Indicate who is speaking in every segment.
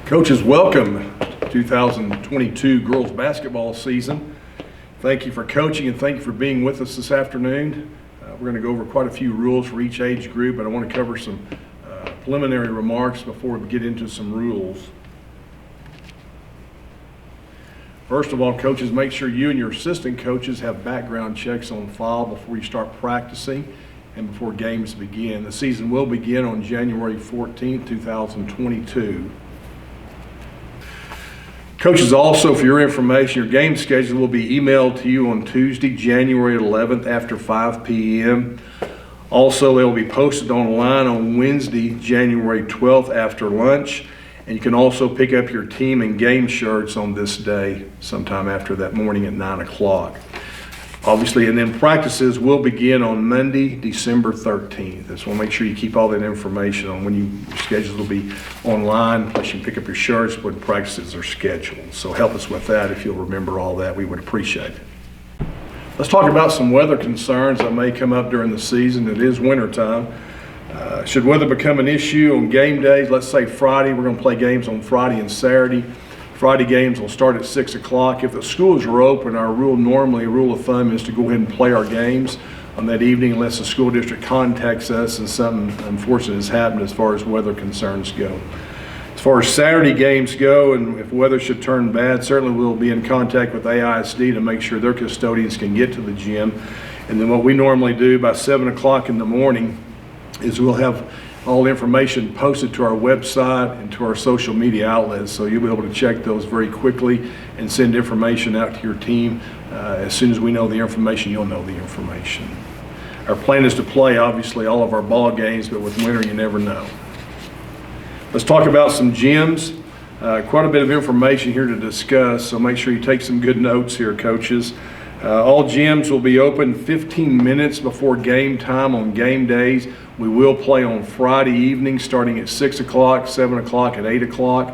Speaker 1: Coaches, welcome to 2022 girls basketball season. Thank you for coaching and thank you for being with us this afternoon. We're going to go over quite a few rules for each age group, but I want to cover some preliminary remarks before we get into some rules. First of all, coaches, make sure you and your assistant coaches have background checks on file before you start practicing and before games begin. The season will begin on January 14th, 2022. Coaches, also for your information, your game schedule will be emailed to you on Tuesday, January 11th after 5 p.m. Also, they will be posted online on Wednesday, January 12th after lunch. And you can also pick up your team and game shirts on this day sometime after that morning at 9 o'clock. Obviously, and then practices will begin on Monday, December 13th. Just want to make sure you keep all that information on when your schedules will be online, plus you can pick up your shirts when practices are scheduled. So help us with that. If you'll remember all that, we would appreciate it. Let's talk about some weather concerns that may come up during the season. It is wintertime. Should weather become an issue on game days, let's say Friday, we're going to play games on Friday and Saturday. Friday games will start at 6 o'clock. If the schools are open, our rule of thumb is to go ahead and play our games on that evening unless the school district contacts us and something unfortunate has happened as far as weather concerns go. As far as Saturday games go, and if weather should turn bad, certainly we'll be in contact with AISD to make sure their custodians can get to the gym. And then what we normally do by 7 o'clock in the morning is we'll have all information posted to our website and to our social media outlets, so you'll be able to check those very quickly and send information out to your team. As soon as we know the information, you'll know the information. Our plan is to play, obviously, all of our ball games, but with winter, you never know. Let's talk about some gyms. Quite a bit of information here to discuss, so make sure you take some good notes here, coaches. All gyms will be open 15 minutes before game time on game days. We will play on Friday evening starting at 6 o'clock, 7 o'clock, and 8 o'clock.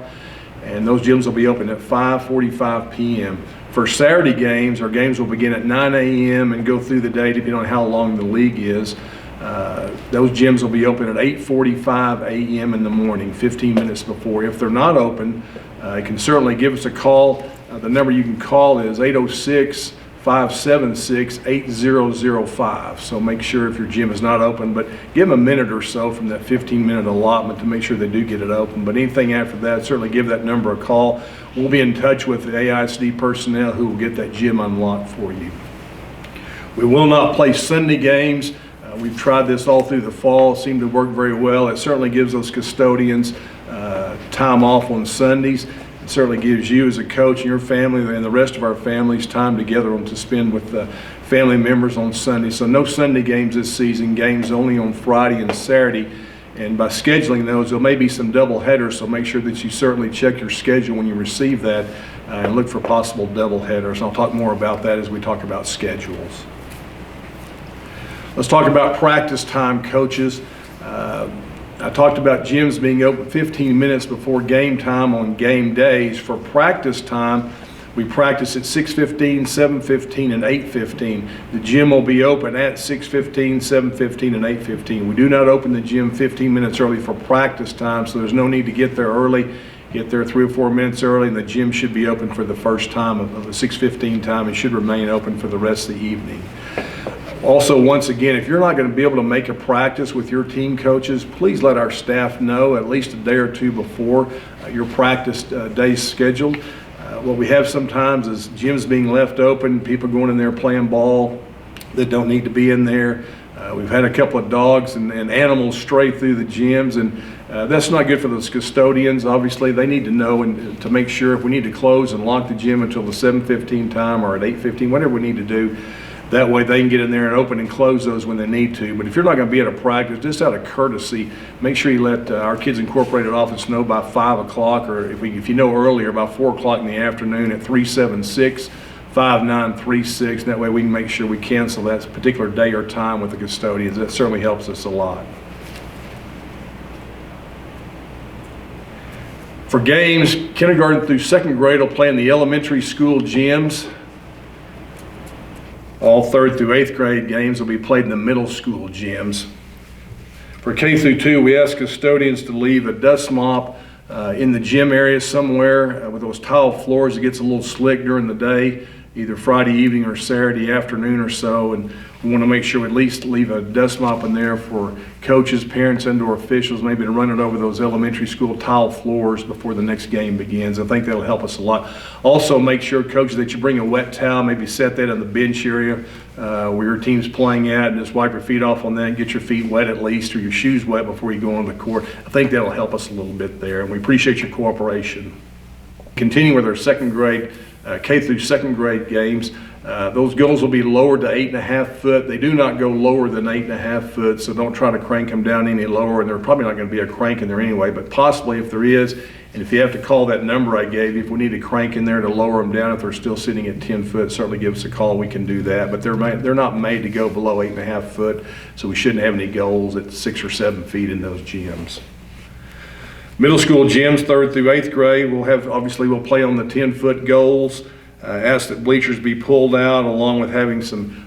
Speaker 1: And those gyms will be open at 5:45 p.m. For Saturday games, our games will begin at 9 a.m. and go through the day depending on how long the league is. Those gyms will be open at 8:45 a.m. in the morning, 15 minutes before. If they're not open, you can certainly give us a call. The number you can call is 806-576-8005. So make sure if your gym is not open, but give them a minute or so from that 15-minute allotment to make sure they do get it open. But anything after that, certainly give that number a call. We'll be in touch with the AISD personnel who will get that gym unlocked for you. We will not play Sunday games. We've tried this all through the fall. It seemed to work very well. It certainly gives those custodians time off on Sundays. It certainly gives you as a coach and your family and the rest of our families time together to spend with family members on Sunday. So no Sunday games this season, games only on Friday and Saturday. And by scheduling those, there may be some double headers, so make sure that you certainly check your schedule when you receive that and look for possible double headers. And I'll talk more about that as we talk about schedules. Let's talk about practice time, coaches. I talked about gyms being open 15 minutes before game time on game days. For practice time, we practice at 6:15, 7:15, and 8:15. The gym will be open at 6:15, 7:15, and 8:15. We do not open the gym 15 minutes early for practice time, so there's no need to get there early. Get there 3 or 4 minutes early, and the gym should be open for the first time of the 6:15 time. It should remain open for the rest of the evening. Also, once again, if you're not going to be able to make a practice with your team coaches, please let our staff know at least a day or two before your practice day scheduled. What we have sometimes is gyms being left open, people going in there playing ball that don't need to be in there. We've had a couple of dogs and animals stray through the gyms, and that's not good for those custodians. Obviously, they need to know and to make sure if we need to close and lock the gym until the 7:15 time or at 8:15, whatever we need to do. That way they can get in there and open and close those when they need to. But if you're not going to be at a practice, just out of courtesy, make sure you let our Kids Incorporated office know by 5 o'clock, or if you know earlier, about 4 o'clock in the afternoon at 376-5936. That way we can make sure we cancel that particular day or time with the custodians. That certainly helps us a lot. For games, kindergarten through second grade will play in the elementary school gyms. All 3rd through 8th grade games will be played in the middle school gyms. For K through 2, we ask custodians to leave a dust mop in the gym area somewhere with those tile floors. It gets a little slick during the day, either Friday evening or Saturday afternoon or so, and we want to make sure we at least leave a dust mop in there for coaches, parents, and/or officials, maybe to run it over those elementary school tile floors before the next game begins. I think that'll help us a lot. Also, make sure, coaches, that you bring a wet towel, maybe set that in the bench area where your team's playing at, and just wipe your feet off on that and get your feet wet at least, or your shoes wet before you go on the court. I think that'll help us a little bit there, and we appreciate your cooperation. Continuing with our second grade, K through second grade games, those goals will be lowered to 8.5 foot. They do not go lower than 8.5 foot, so don't try to crank them down any lower, and there's probably not going to be a crank in there anyway, but possibly if there is, and if you have to call that number I gave you, if we need a crank in there to lower them down, if they're still sitting at 10 foot, certainly give us a call, we can do that, but they're not made to go below 8.5 foot, so we shouldn't have any goals at 6 or 7 feet in those gyms. Middle school gyms, 3rd through 8th grade, we'll play on the 10-foot goals. Ask that bleachers be pulled out, along with having some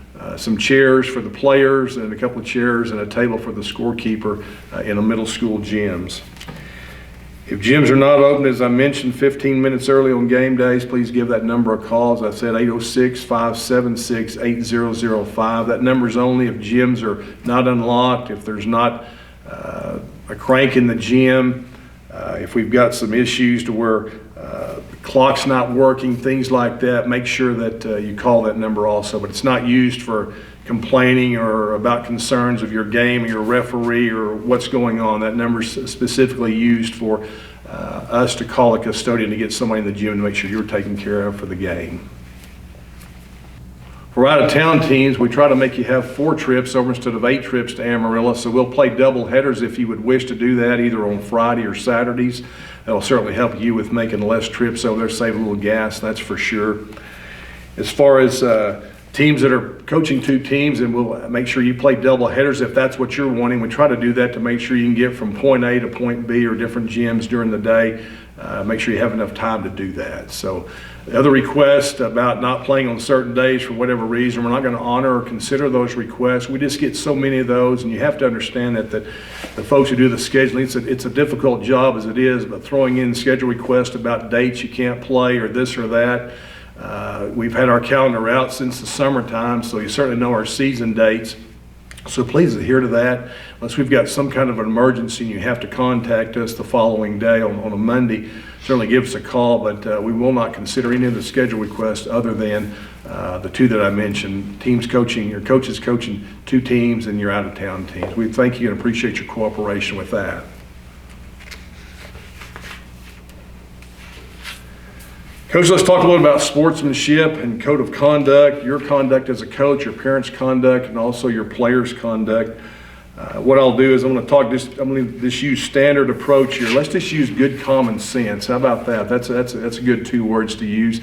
Speaker 1: chairs for the players and a couple of chairs and a table for the scorekeeper in the middle school gyms. If gyms are not open, as I mentioned 15 minutes early on game days, please give that number a call. As I said, 806-576-8005. That number is only if gyms are not unlocked, if there's not a crank in the gym, if we've got some issues to where the clock's not working, things like that, make sure that you call that number also. But it's not used for complaining or about concerns of your game or your referee or what's going on. That number is specifically used for us to call a custodian to get somebody in the gym to make sure you're taken care of for the game. For out-of-town teams, we try to make you have 4 trips over instead of 8 trips to Amarillo, so we'll play double headers if you would wish to do that, either on Friday or Saturdays. That'll certainly help you with making less trips over there, save a little gas, that's for sure. As far as teams that are coaching 2 teams, and we'll make sure you play double headers if that's what you're wanting. We try to do that to make sure you can get from point A to point B or different gyms during the day. Make sure you have enough time to do that. So the other request about not playing on certain days for whatever reason, we're not going to honor or consider those requests. We just get so many of those, and you have to understand that the folks who do the scheduling, it's a difficult job as it is, but throwing in schedule requests about dates you can't play or this or that. We've had our calendar out since the summertime, so you certainly know our season dates. So please adhere to that. Unless we've got some kind of an emergency and you have to contact us the following day on a Monday, certainly give us a call, but we will not consider any of the schedule requests other than the 2 that I mentioned, teams coaching, your coaches coaching 2 teams and your out-of-town teams. We thank you and appreciate your cooperation with that. Coach, let's talk a little about sportsmanship and code of conduct, your conduct as a coach, your parents' conduct, and also your players' conduct. What I'll do is I'm going to just use standard approach here. Let's just use good common sense. How about that? That's a good 2 words to use.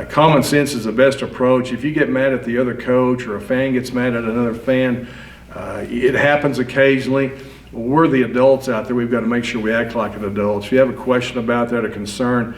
Speaker 1: Common sense is the best approach. If you get mad at the other coach or a fan gets mad at another fan, it happens occasionally. Well, we're the adults out there. We've got to make sure we act like an adult. If you have a question about that, a concern,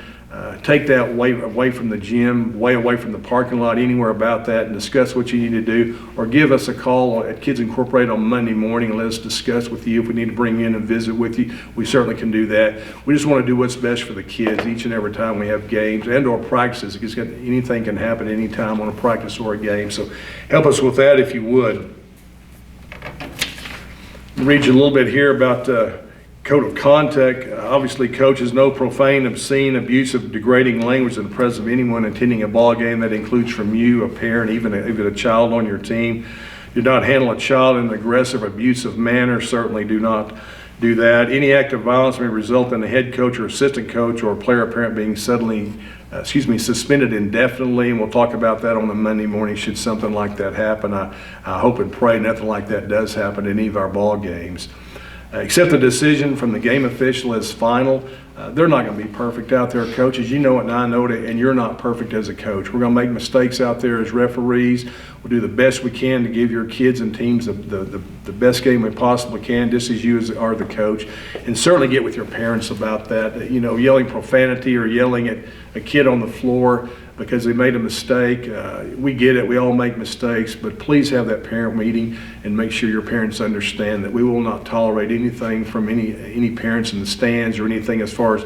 Speaker 1: take that away from the gym, way away from the parking lot, anywhere about that, and discuss what you need to do, or give us a call at Kids Incorporated on Monday morning and let us discuss with you. If we need to bring you in and visit with you, we certainly can do that. We just want to do what's best for the kids each and every time we have games and or practices, because anything can happen anytime on a practice or a game. So help us with that if you would. I'll read you a little bit here about code of conduct. Obviously, coaches, no profane, obscene, abusive, degrading language in the presence of anyone attending a ball game. That includes from you, a parent, even a child on your team. Do not handle a child in an aggressive, abusive manner. Certainly do not do that. Any act of violence may result in a head coach or assistant coach or a player or parent being suspended indefinitely, and we'll talk about that on the Monday morning should something like that happen. I hope and pray nothing like that does happen in any of our ball games. Accept the decision from the game official as final. They're not going to be perfect out there, coaches. You know it and I know it, and you're not perfect as a coach. We're going to make mistakes out there as referees. We'll do the best we can to give your kids and teams the best game we possibly can, just as you are the coach. And certainly get with your parents about that. You know, yelling profanity or yelling at a kid on the floor, because they made a mistake. We get it, we all make mistakes, but please have that parent meeting and make sure your parents understand that we will not tolerate anything from any parents in the stands or anything as far as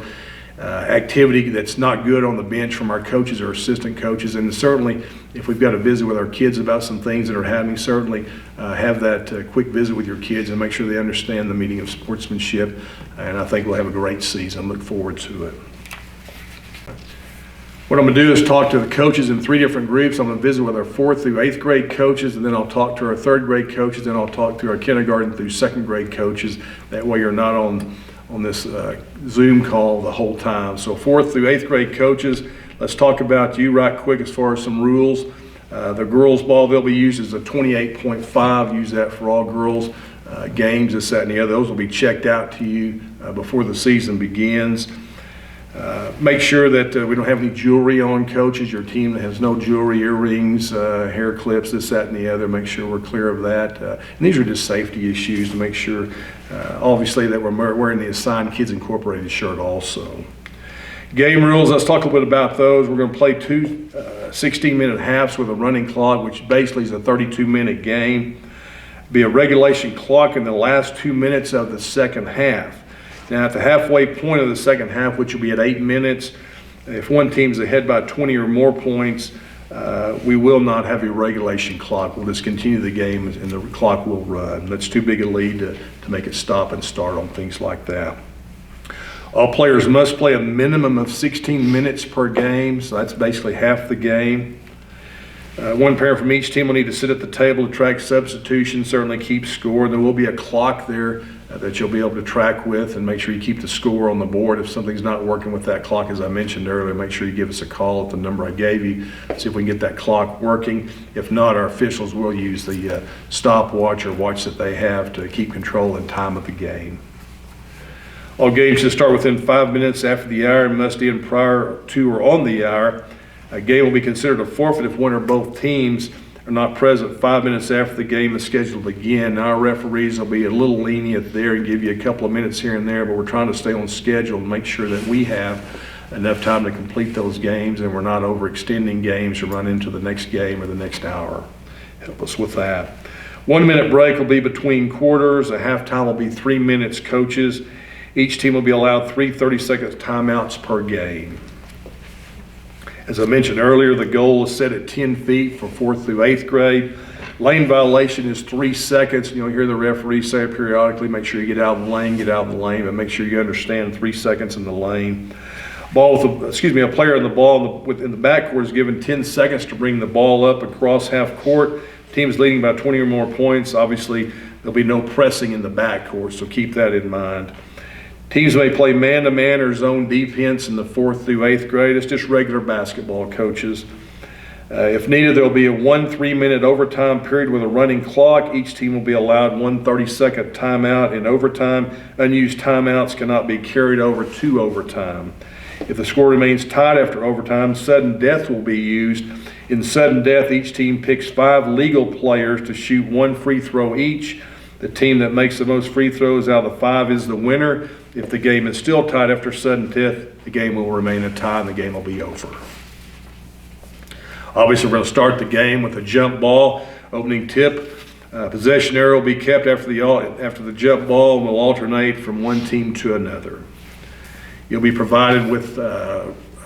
Speaker 1: activity that's not good on the bench from our coaches or assistant coaches. And certainly, if we've got to visit with our kids about some things that are happening, certainly have that quick visit with your kids and make sure they understand the meaning of sportsmanship. And I think we'll have a great season. Look forward to it. What I'm going to do is talk to the coaches in 3 different groups. I'm going to visit with our 4th through 8th grade coaches, and then I'll talk to our 3rd grade coaches, then I'll talk to our kindergarten through 2nd grade coaches. That way you're not on this Zoom call the whole time. So 4th through 8th grade coaches, let's talk about you right quick as far as some rules. The girls' ball, they'll be used as a 28.5. Use that for all girls games, this, that, and the other. Those will be checked out to you before the season begins. Make sure that we don't have any jewelry on coaches. Your team that has no jewelry, earrings, hair clips, this, that, and the other. Make sure we're clear of that. And these are just safety issues to make sure, obviously, that we're wearing the assigned Kids Incorporated shirt also. Game rules, let's talk a little bit about those. We're going to play 2 16-minute halves with a running clock, which basically is a 32-minute game. Be a regulation clock in the last 2 minutes of the second half. Now, at the halfway point of the second half, which will be at 8 minutes, if one team's ahead by 20 or more points, we will not have a regulation clock. We'll just continue the game and the clock will run. That's too big a lead to make it stop and start on things like that. All players must play a minimum of 16 minutes per game, so that's basically half the game. One parent from each team will need to sit at the table to track substitutions, certainly keep score. There will be a clock there that you'll be able to track with, and make sure you keep the score on the board. If something's not working with that clock, as I mentioned earlier, make sure you give us a call at the number I gave you, see if we can get that clock working. If not, our officials will use the stopwatch or watch that they have to keep control and time of the game. All games should start within 5 minutes after the hour and must end prior to or on the hour. A game will be considered a forfeit if one or both teams are not present 5 minutes after the game is scheduled to begin. Now, our referees will be a little lenient there and give you a couple of minutes here and there, but we're trying to stay on schedule and make sure that we have enough time to complete those games and we're not overextending games or run into the next game or the next hour. Help us with that. 1 minute break will be between quarters. A halftime will be 3 minutes, coaches. Each team will be allowed 3 30-second timeouts per game. As I mentioned earlier, the goal is set at 10 feet for 4th through 8th grade. Lane violation is 3 seconds. You'll hear the referee say it periodically, make sure you get out of the lane, but make sure you understand 3 seconds in the lane. A player in the ball in the backcourt is given 10 seconds to bring the ball up across half court. Teams leading by 20 or more points, obviously there'll be no pressing in the backcourt, so keep that in mind. Teams may play man-to-man or zone defense in the 4th through 8th grade. It's just regular basketball, coaches. If needed, there will be a 1 3-minute overtime period with a running clock. Each team will be allowed 1 30-second timeout in overtime. Unused timeouts cannot be carried over to overtime. If the score remains tied after overtime, sudden death will be used. In sudden death, each team picks 5 legal players to shoot 1 free throw each. The team that makes the most free throws out of the 5 is the winner. If the game is still tied after sudden death, the game will remain a tie and the game will be over. Obviously, we're going to start the game with a jump ball, opening tip. Possession arrow will be kept after the jump ball and will alternate from one team to another. You'll be provided with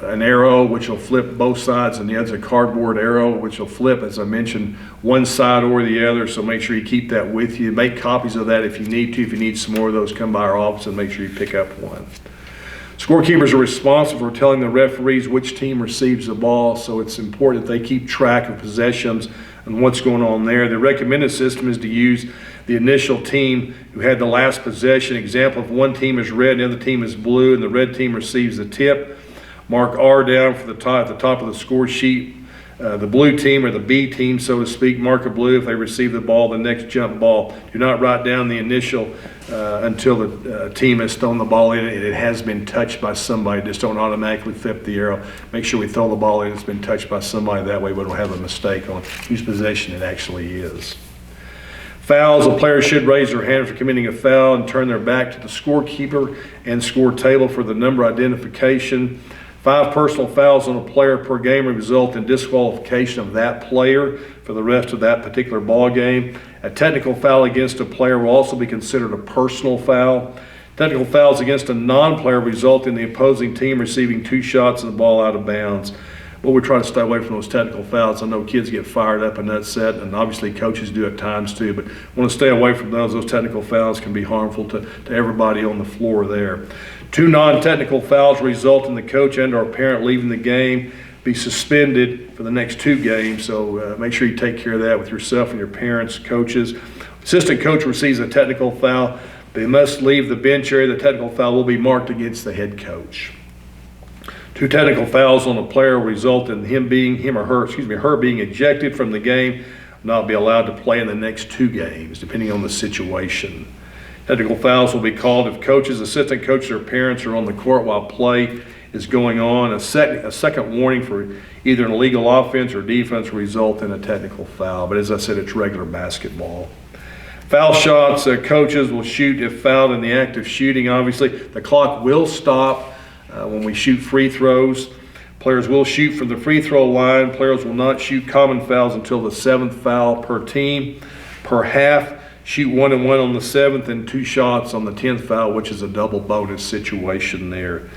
Speaker 1: an arrow which will flip both sides, and the other's a cardboard arrow which will flip, as I mentioned, one side or the other, so make sure you keep that with you. Make copies of that if you need to. If you need some more of those, come by our office and make sure you pick up one. Scorekeepers are responsible for telling the referees which team receives the ball, so it's important that they keep track of possessions and what's going on there. The recommended system is to use the initial team who had the last possession. Example, if one team is red and the other team is blue and the red team receives the tip, mark R down for at the top of the score sheet. The blue team or the B team, so to speak, mark a blue if they receive the ball, the next jump ball. Do not write down the initial until the team has thrown the ball in and it has been touched by somebody. Just don't automatically flip the arrow. Make sure we throw the ball in, it's been touched by somebody. That way we don't have a mistake on whose possession it actually is. Fouls, a player should raise their hand for committing a foul and turn their back to the scorekeeper and score table for the number identification. 5 personal fouls on a player per game will result in disqualification of that player for the rest of that particular ball game. A technical foul against a player will also be considered a personal foul. Technical fouls against a non-player result in the opposing team receiving 2 shots of the ball out of bounds. But we're trying to stay away from those technical fouls. I know kids get fired up and upset, and obviously coaches do at times too, but want to stay away from those. Those technical fouls can be harmful to everybody on the floor there. 2 non-technical fouls result in the coach and or parent leaving the game, be suspended for the next 2 games. So make sure you take care of that with yourself and your parents, coaches. Assistant coach receives a technical foul. They must leave the bench area. The technical foul will be marked against the head coach. 2 technical fouls on a player will result in her being ejected from the game, not be allowed to play in the next 2 games, depending on the situation. Technical fouls will be called if coaches, assistant coaches, or parents are on the court while play is going on. A second warning for either an illegal offense or defense will result in a technical foul. But as I said, it's regular basketball. Foul shots, coaches will shoot if fouled in the act of shooting. Obviously, the clock will stop when we shoot free throws. Players will shoot from the free throw line. Players will not shoot common fouls until the 7th foul per team. Per half, shoot 1 and 1 on the 7th and 2 shots on the 10th foul, which is a double bonus situation there.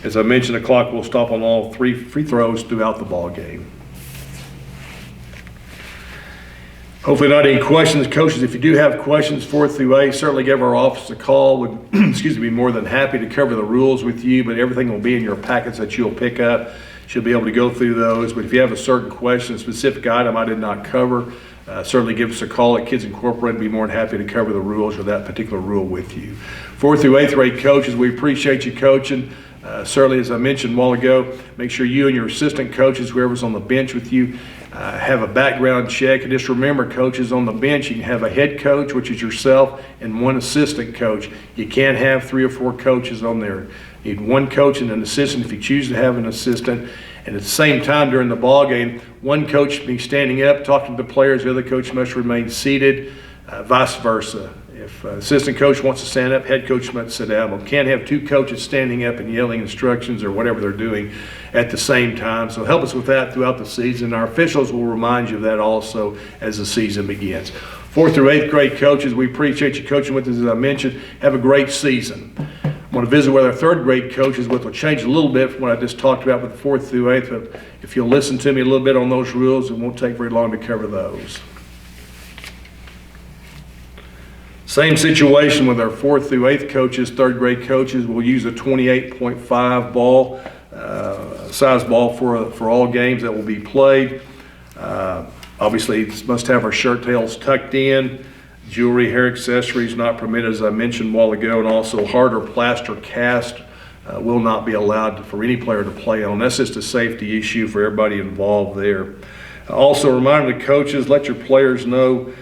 Speaker 1: As I mentioned, the clock will stop on all 3 free throws throughout the ball game. Hopefully not any questions. Coaches, if you do have questions 4 through 8, certainly give our office a call. We'd be more than happy to cover the rules with you, but everything will be in your packets that you'll pick up. Should be able to go through those. But if you have a certain question, a specific item I did not cover, certainly give us a call at Kids Incorporated. Be more than happy to cover the rules or that particular rule with you. 4th through 8th grade coaches, we appreciate you coaching. Certainly, as I mentioned a while ago, make sure you and your assistant coaches, whoever's on the bench with you, have a background check. And just remember, coaches on the bench, you can have a head coach, which is yourself, and 1 assistant coach. You can't have 3 or 4 coaches on there. You need 1 coach and an assistant if you choose to have an assistant. And at the same time during the ball game, 1 coach should be standing up, talking to the players. The other coach must remain seated, vice versa. If assistant coach wants to stand up, head coach must sit down. We can't have 2 coaches standing up and yelling instructions or whatever they're doing at the same time. So help us with that throughout the season. Our officials will remind you of that also as the season begins. 4th through 8th grade coaches, we appreciate you coaching with us, as I mentioned. Have a great season. I want to visit with our 3rd grade coaches, which will change a little bit from what I just talked about with the 4th through 8th. But if you'll listen to me a little bit on those rules, it won't take very long to cover those. Same situation with our 4th through 8th coaches, 3rd grade coaches. We'll use a 28.5 ball, size ball for all games that will be played. Obviously, must have our shirt tails tucked in. Jewelry, hair accessories not permitted, as I mentioned a while ago, and also hard or plaster cast will not be allowed for any player to play on. That's just a safety issue for everybody involved there. Also, a reminder to coaches, let your players know,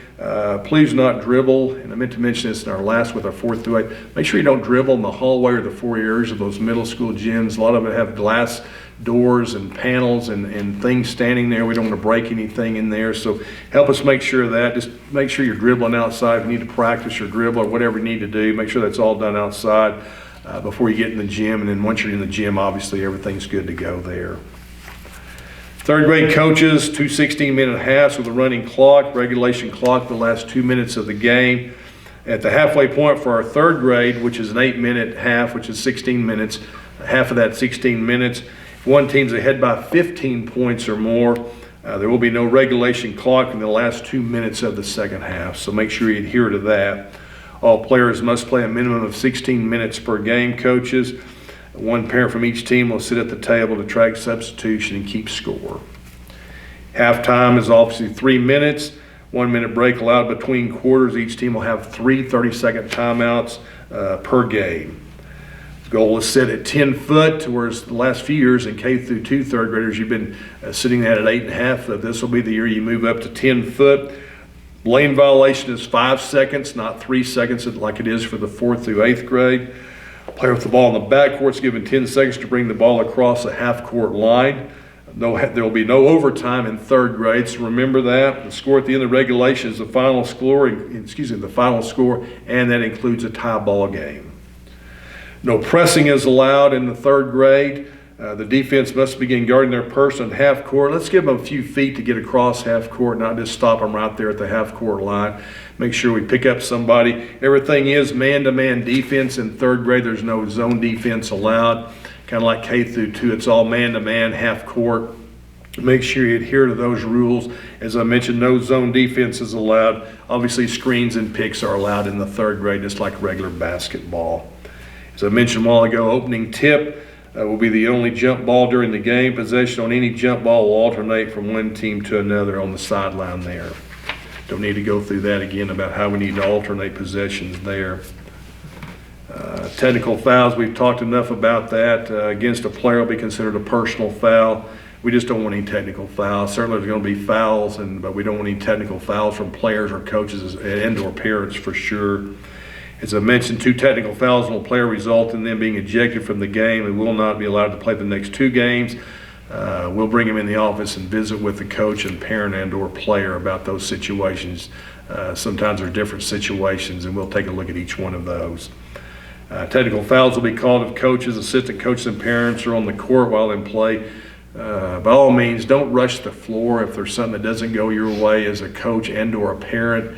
Speaker 1: please not dribble. And I meant to mention this in our last with our 4th through 8. Make sure you don't dribble in the hallway or the foyers of those middle school gyms. A lot of them have glass doors and panels and things standing there. We don't want to break anything in there. So help us make sure of that. Just make sure you're dribbling outside. If you need to practice your dribble or whatever you need to do, make sure that's all done outside before you get in the gym. And then once you're in the gym, obviously everything's good to go there. 3rd grade coaches, 2 16-minute halves with a running clock, regulation clock the last 2 minutes of the game. At the halfway point for our 3rd grade, which is an 8-minute half, which is 16 minutes, half of that 16 minutes. If one team's ahead by 15 points or more, there will be no regulation clock in the last 2 minutes of the second half, so make sure you adhere to that. All players must play a minimum of 16 minutes per game, coaches. 1 parent from each team will sit at the table to track substitution and keep score. Halftime is obviously 3 minutes. 1 minute break allowed between quarters. Each team will have 3 30-second timeouts per game. The goal is set at 10 foot, whereas the last few years in K through 2 3rd graders, you've been sitting at 8.5 foot. This will be the year you move up to 10 foot. Lane violation is 5 seconds, not 3 seconds like it is for the 4th through 8th grade. Player with the ball in the backcourt is given 10 seconds to bring the ball across the half-court line. There will be no overtime in 3rd grade, so remember that. The score at the end of regulation is the final score, and that includes a tie ball game. No pressing is allowed in the 3rd grade. The defense must begin guarding their person at half court. Let's give them a few feet to get across half court, not just stop them right there at the half court line. Make sure we pick up somebody. Everything is man-to-man defense. In third grade, there's no zone defense allowed. Kind of like K through 2, it's all man-to-man, half court. Make sure you adhere to those rules. As I mentioned, no zone defense is allowed. Obviously, screens and picks are allowed in the third grade, just like regular basketball. As I mentioned a while ago, opening tip will be the only jump ball during the game. Possession on any jump ball will alternate from one team to another on the sideline there. Don't need to go through that again about how we need to alternate possessions there. Technical fouls, we've talked enough about that. Against a player will be considered a personal foul. We just don't want any technical fouls. Certainly there's going to be fouls, but we don't want any technical fouls from players or coaches and or parents for sure. As I mentioned, 2 technical fouls on a player result in them being ejected from the game and will not be allowed to play the next 2 games. We'll bring them in the office and visit with the coach and parent and or player about those situations. Sometimes they're different situations, and we'll take a look at each one of those. Technical fouls will be called if coaches, assistant coaches, and parents are on the court while in play. By all means, don't rush the floor if there's something that doesn't go your way as a coach and or a parent.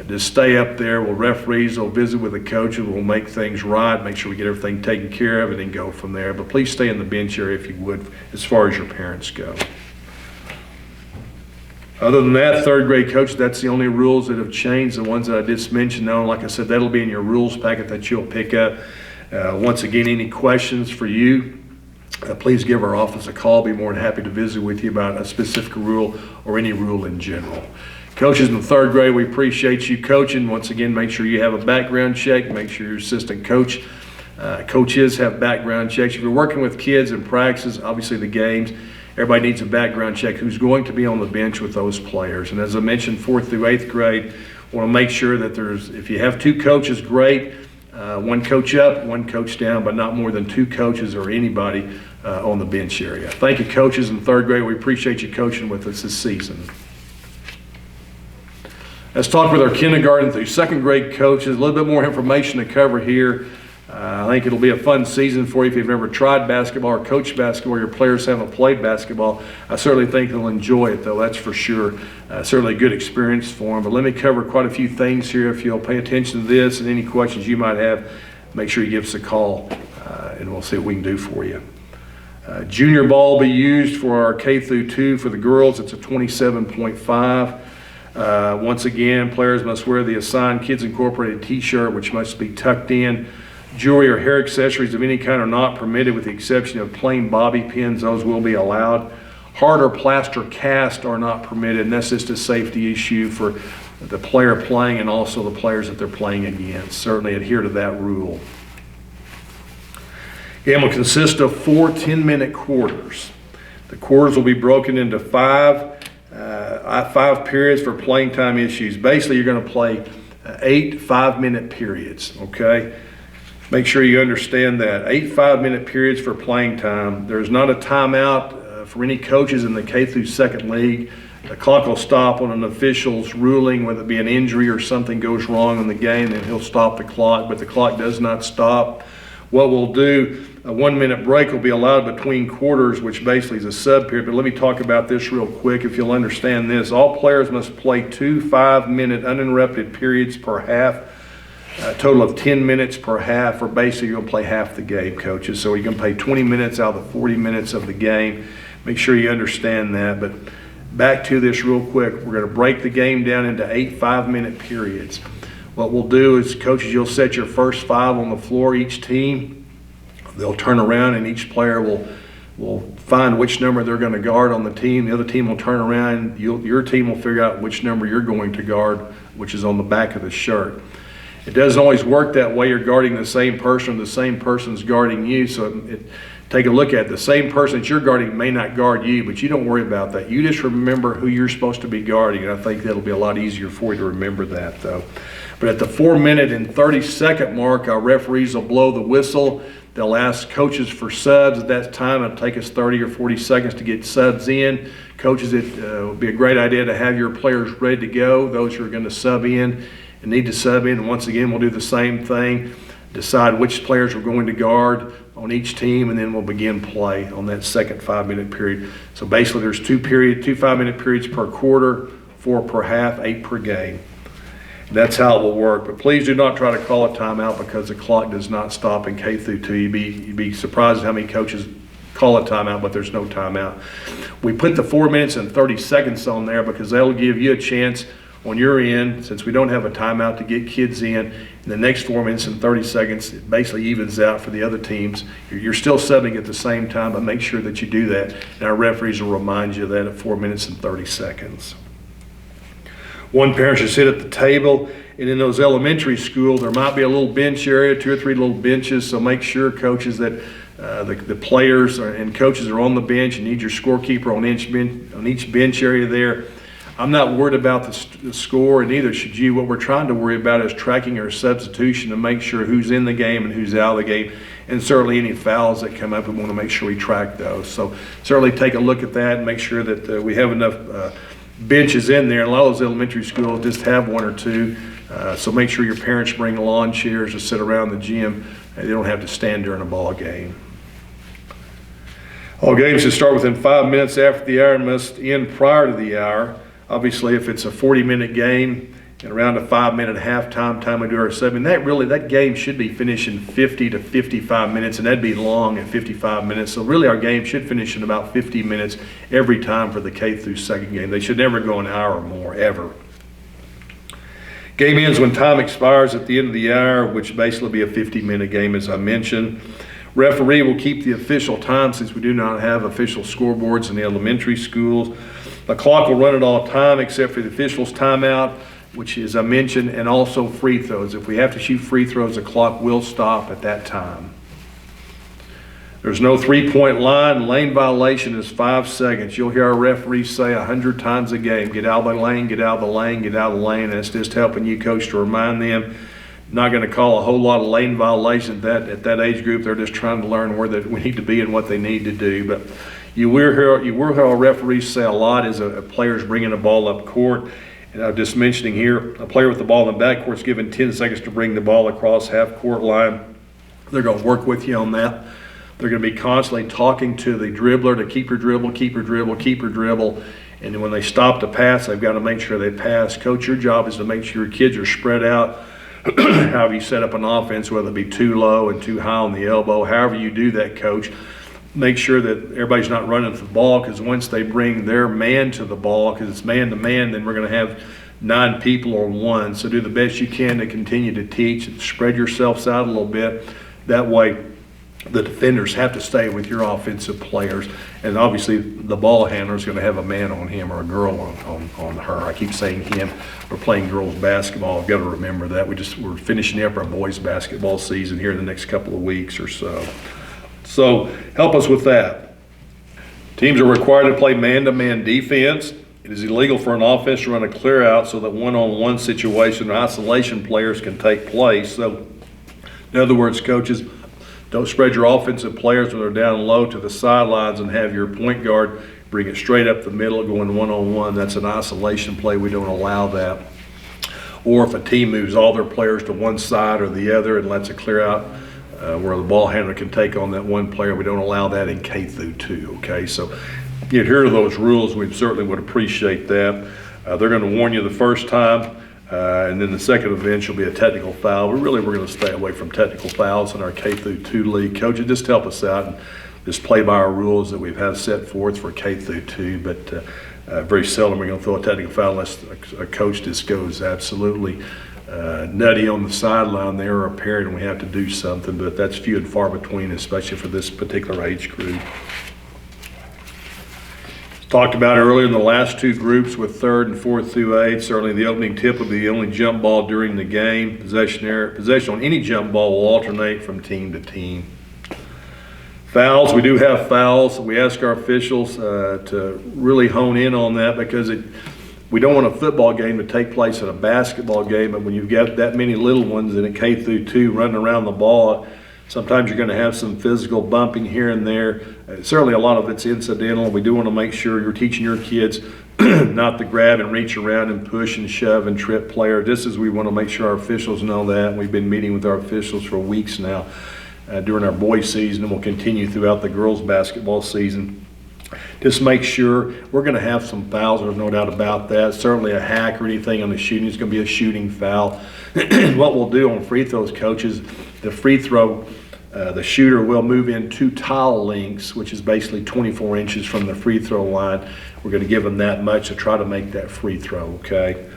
Speaker 1: Just stay up there. We'll referees, we'll visit with the coach, and we'll make things right, make sure we get everything taken care of, and then go from there. But please stay in the bench area if you would, as far as your parents go. Other than that, third grade coach, that's the only rules that have changed, the ones that I just mentioned. Now, like I said, that'll be in your rules packet that you'll pick up. Once again, any questions for you, please give our office a call. Be more than happy to visit with you about a specific rule or any rule in general. Coaches in the third grade, we appreciate you coaching. Once again, make sure you have a background check. Make sure your assistant coaches have background checks. If you're working with kids in practices, obviously the games, everybody needs a background check who's going to be on the bench with those players. And as I mentioned, 4th through 8th grade, want to make sure that if you have 2 coaches, great. 1 coach up, 1 coach down, but not more than 2 coaches or anybody on the bench area. Thank you, coaches in third grade. We appreciate you coaching with us this season. Let's talk with our kindergarten through 2nd grade coaches. A little bit more information to cover here. I think it'll be a fun season for you if you've never tried basketball or coached basketball, or your players haven't played basketball. I certainly think they'll enjoy it, though, that's for sure. Certainly a good experience for them. But let me cover quite a few things here. If you'll pay attention to this and any questions you might have, make sure you give us a call, and we'll see what we can do for you. Junior ball will be used for our K through 2 for the girls. It's a 27.5. Once again, players must wear the assigned Kids Incorporated t-shirt, which must be tucked in. Jewelry or hair accessories of any kind are not permitted with the exception of plain bobby pins. Those will be allowed. Hard or plaster cast are not permitted, and that's just a safety issue for the player playing and also the players that they're playing against. Certainly adhere to that rule. Game will consist of 4 10-minute quarters. The quarters will be broken into 5 periods for playing time issues. Basically, you're going to play 8 5-minute periods, okay? Make sure you understand that. 8 5-minute periods for playing time. There's not a timeout for any coaches in the K through 2nd league. The clock will stop on an official's ruling, whether it be an injury or something goes wrong in the game, then he'll stop the clock, but the clock does not stop. What we'll do, a 1-minute break will be allowed between quarters, which basically is a sub period. But let me talk about this real quick if you'll understand this. All players must play 2 5-minute uninterrupted periods per half. A total of 10 minutes per half, or basically you're going to play half the game, coaches. So you're going to play 20 minutes out of the 40 minutes of the game. Make sure you understand that. But back to this real quick. We're going to break the game down into 8 5-minute periods. What we'll do is, coaches, you'll set your first 5 on the floor, each team. They'll turn around and each player will find which number they're going to guard on the team. The other team will turn around. Your team will figure out which number you're going to guard, which is on the back of the shirt. It doesn't always work that way. You're guarding the same person, the same person's guarding you. So take a look at it. The same person that you're guarding may not guard you, but you don't worry about that. You just remember who you're supposed to be guarding, and I think that'll be a lot easier for you to remember that, though. But at the 4-minute and 30-second mark, our referees will blow the whistle. They'll ask coaches for subs at that time. It'll take us 30 or 40 seconds to get subs in. Coaches, it would be a great idea to have your players ready to go, those who are going to sub in and need to sub in. And once again, we'll do the same thing. decide which players we're going to guard on each team, and then we'll begin play on that second 5-minute period. So basically there's two 5-minute periods per quarter, 4 per half, 8 per game. That's how it will work. But please do not try to call a timeout, because the clock does not stop in K through 2. You'd be surprised how many coaches call a timeout, but there's no timeout. We put the 4 minutes and 30 seconds on there because that'll give you a chance on your end, since we don't have a timeout, to get kids in. In the next 4 minutes and 30 seconds, it basically evens out for the other teams. You're still subbing at the same time, but make sure that you do that. And our referees will remind you of that at 4 minutes and 30 seconds. One parent should sit at the table, and in those elementary schools, there might be a little bench area, 2 or 3 little benches, so make sure, coaches, that the players and coaches are on the bench. You need your scorekeeper on each bench area there. I'm not worried about the score, and neither should you. What we're trying to worry about is tracking our substitution to make sure who's in the game and who's out of the game, and certainly any fouls that come up, we want to make sure we track those. So certainly take a look at that and make sure that we have enough benches in there. A lot of those elementary schools just have 1 or 2, so make sure your parents bring lawn chairs to sit around the gym. They don't have to stand during a ball game. All games should start within 5 minutes after the hour and must end prior to the hour. Obviously, if it's a 40-minute game and around a 5-minute halftime time we do our subbing, that game should be finishing 50 to 55 minutes, and that'd be long at 55 minutes. So really our game should finish in about 50 minutes every time for the K through 2nd game. They should never go an hour or more, ever. Game ends when time expires at the end of the hour, which basically be a 50-minute game, as I mentioned. Referee will keep the official time, since we do not have official scoreboards in the elementary schools. The clock will run at all time except for the official's timeout, which, as I mentioned, and also free throws. If we have to shoot free throws, the clock will stop at that time. There's no 3-point line. Lane violation is 5 seconds. You'll hear our referees say 100 times a game, get out of the lane, get out of the lane, get out of the lane. And it's just helping you, coach, to remind them. Not going to call a whole lot of lane violations at that age group. They're just trying to learn where we need to be and what they need to do. But you will hear our referees say a lot as a player's bringing a ball up court. And I'm just mentioning here, a player with the ball in the backcourt is given 10 seconds to bring the ball across half-court line. They're going to work with you on that. They're going to be constantly talking to the dribbler to keep her dribble, keep her dribble, keep her dribble. And then when they stop to pass, they've got to make sure they pass. Coach, your job is to make sure your kids are spread out. However you set up an offense, whether it be too low and too high on the elbow, however you do that, coach, make sure that everybody's not running to the ball, because once they bring their man to the ball, because it's man-to-man, then we're going to have 9 people on 1. So do the best you can to continue to teach and spread yourselves out a little bit. That way the defenders have to stay with your offensive players, and obviously the ball handler is going to have a man on him or a girl on her. I keep saying him. We're playing girls basketball. I've got to remember that. We're finishing up our boys basketball season here in the next couple of weeks or so. So help us with that. Teams are required to play man-to-man defense. It is illegal for an offense to run a clear out so that one-on-one situation or isolation players can take place. So in other words, coaches, don't spread your offensive players when they're down low to the sidelines and have your point guard bring it straight up the middle going one-on-one. That's an isolation play. We don't allow that. Or if a team moves all their players to one side or the other and lets it clear out where the ball handler can take on that one player, we don't allow that in K through 2, okay? So you adhere to those rules. We certainly would appreciate that. They're going to warn you the first time. And then the second event will be a technical foul. We're going to stay away from technical fouls in our K through 2 league. Coaches, just help us out and just play by our rules that we've had set forth for K through 2. But very seldom we're going to throw a technical foul unless a coach just goes absolutely nutty on the sideline there, or a parent, and we have to do something. But that's few and far between, especially for this particular age group. Talked about earlier in the last 2 groups with 3rd and 4th through 8th. Certainly the opening tip will be the only jump ball during the game. Possession on any jump ball will alternate from team to team. Fouls, we do have fouls. We ask our officials to really hone in on that, because we don't want a football game to take place at a basketball game, but when you've got that many little ones in a K through 2 running around the ball, Sometimes you're going to have some physical bumping here and there. Certainly a lot of it's incidental. We do want to make sure you're teaching your kids not to grab and reach around and push and shove and trip players. Just as we want to make sure our officials know that. We've been meeting with our officials for weeks now during our boys season, and we'll continue throughout the girls basketball season. Just make sure we're going to have some fouls. There's no doubt about that. Certainly a hack or anything on the shooting is going to be a shooting foul. What we'll do on free throws, coaches, the free throw, the shooter will move in 2 tile lengths, which is basically 24 inches from the free throw line. We're going to give them that much to try to make that free throw, okay?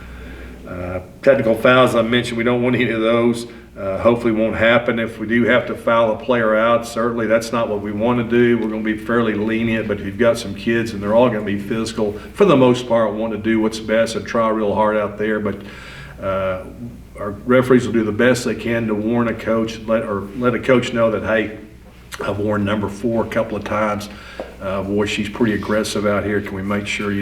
Speaker 1: Technical fouls, I mentioned, we don't want any of those. Hopefully won't happen. If we do have to foul a player out, certainly that's not what we want to do. We're going to be fairly lenient, but if you've got some kids and they're all going to be physical, for the most part, want to do what's best and try real hard out there. But our referees will do the best they can to warn a coach, let a coach know that, hey, I've worn number 4 a couple of times. Boy, she's pretty aggressive out here. Can we make sure,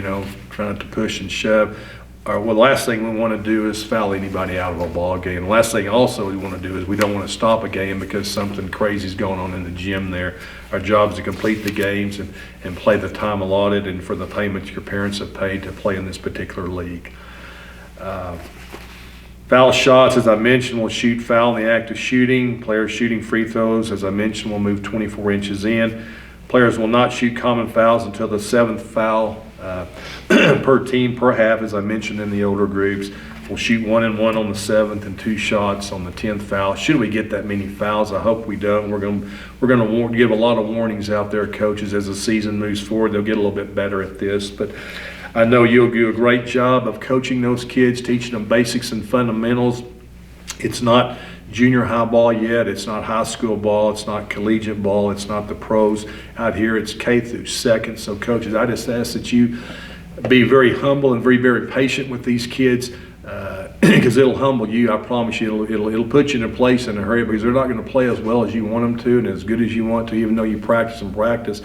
Speaker 1: try not to push and shove? Well, the last thing we want to do is foul anybody out of a ball game. The last thing also we want to do is we don't want to stop a game because something crazy is going on in the gym there. Our job is to complete the games and play the time allotted and for the payments your parents have paid to play in this particular league. Foul shots, as I mentioned, we'll shoot foul in the act of shooting. Players shooting free throws, as I mentioned, will move 24 inches in. Players will not shoot common fouls until the 7th foul per team per half, as I mentioned in the older groups. We'll shoot 1 and 1 on the 7th and 2 shots on the 10th foul. Should we get that many fouls? I hope we don't. We're going to give a lot of warnings out there, coaches, as the season moves forward. They'll get a little bit better at this, but I know you'll do a great job of coaching those kids, teaching them basics and fundamentals. It's not junior high ball yet. It's not high school ball. It's not collegiate ball. It's not the pros out here. It's K through 2nd. So, coaches, I just ask that you be very humble and very, very patient with these kids because it'll humble you. I promise you, it'll put you in a place in a hurry because they're not going to play as well as you want them to and as good as you want to, even though you practice and practice.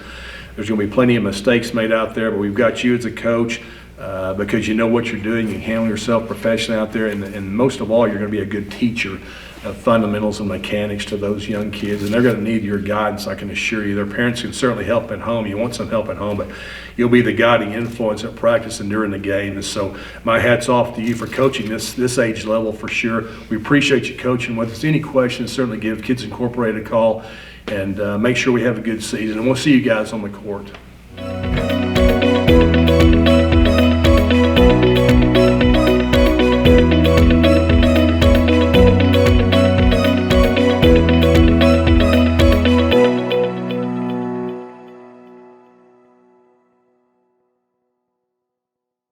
Speaker 1: There's going to be plenty of mistakes made out there, but we've got you as a coach because you know what you're doing. You handle yourself professionally out there, and most of all, you're going to be a good teacher of fundamentals and mechanics to those young kids, and they're going to need your guidance, I can assure you. Their parents can certainly help at home. You want some help at home, but you'll be the guiding influence at practice and during the game. And so my hat's off to you for coaching this age level for sure. We appreciate you coaching with us. Any questions, certainly give Kids Incorporated a call, and make sure we have a good season. And we'll see you guys on the court.